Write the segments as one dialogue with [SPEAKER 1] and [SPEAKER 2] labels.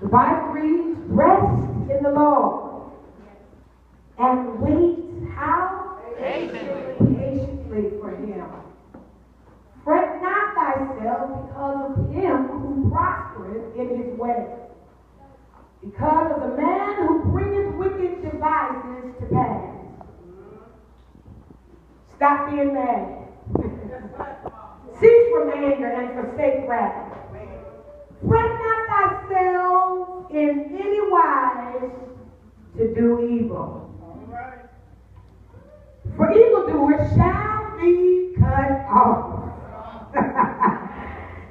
[SPEAKER 1] The Bible reads, rest in the Lord and wait how? Patiently for him. Fret not thyself because of him who prospereth in his way, because of the man who bringeth wicked devices to pass. Stop being mad. Cease from anger and forsake wrath. Fret not thyself in any wise to do evil. For evildoers shall be cut off.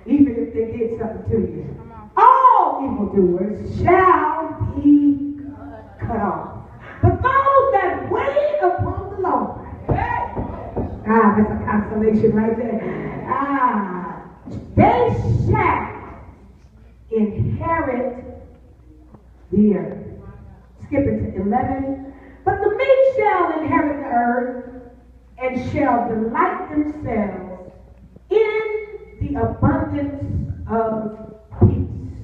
[SPEAKER 1] Even if they did something to you. All evildoers shall be cut off. But those that wait upon the Lord. That's a consolation right there. They shall inherit the earth. Skipping to 11. But the meek shall inherit the earth and shall delight themselves in the abundance of peace.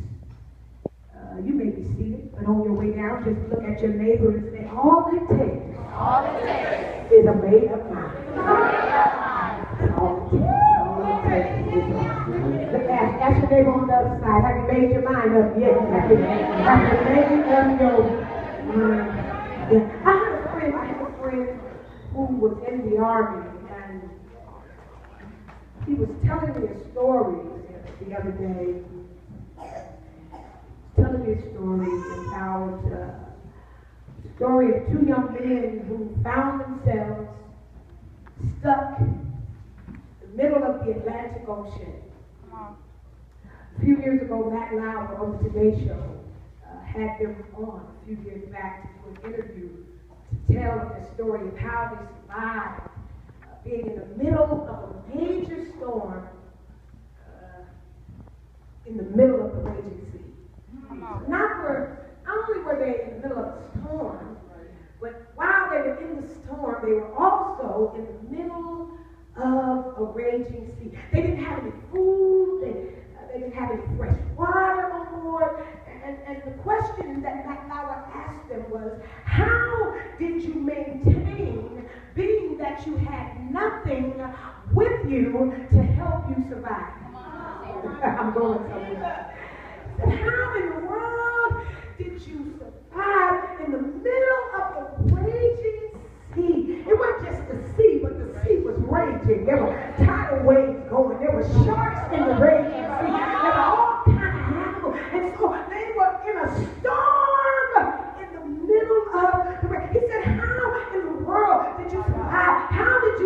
[SPEAKER 1] You may be seated, but on your way down, just look at your neighbor and say, all it takes is a made-up mind. All it takes is a made-up mind. Ask your neighbor on the other side, have you made your mind up yet? Have you made up your mind? I have a friend who was in the army, and he was telling me a story the other day. Telling me a story about the story of two young men who found themselves stuck in the middle of the Atlantic Ocean. A few years ago, Matt Lauer on the Today Show had them on a few years back to do an interview to tell the story of how they survived being in the middle of a major storm in the middle of the raging sea. Not only were they in the middle of a storm, but while they were in the storm, they were also in the middle of a raging sea. They didn't have any food, they didn't have any fresh water on board, and the question that Matt Lauer asked them was, how did you maintain, being that you had nothing with you to help you survive? I'm going somewhere. How in the world did you survive in the middle of the raging sea? It wasn't just the sea, but the sea was raging. There were tidal waves going. There were sharks in the raging sea. There were all kinds of animals. And so they were in a storm in the middle of the rain. He said, how in the world did you survive? How did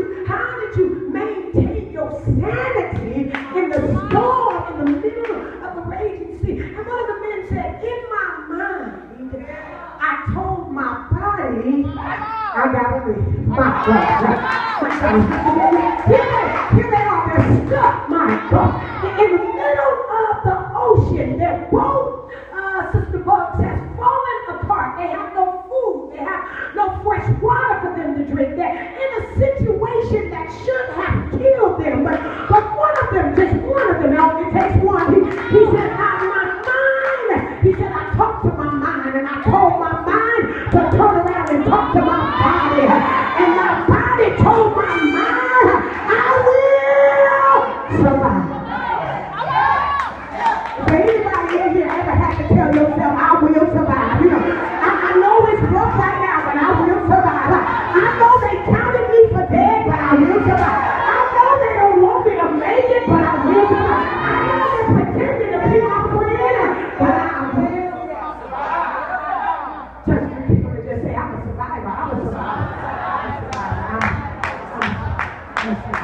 [SPEAKER 1] you maintain your sanity in the storm in the middle of the raging sea? And one of the men said, in my mind, I told my body I gotta leave. My God. Here they are, they're stuck, my God. In the middle of the ocean, their boat, Sister Bugs, has fallen apart. They have no food. They have no fresh water for them to drink. They're in a situation that should have killed them. But one of them, just one of them, it only takes one. He said, my mind. He said, I talked to my mind, and I told my mind to turn around and talk to my body. And my body told my mind, I will survive. If anybody in here ever had to tell yourself, I will survive. You know, I know it's rough right now, but I will survive. I know they counted me for dead, but I will survive. I know they don't want me to make it, but I will survive. I know they're pretending to be my friend, but I will survive. Just for people to just say, I'm a survivor. I'm a survivor. I'm a survivor.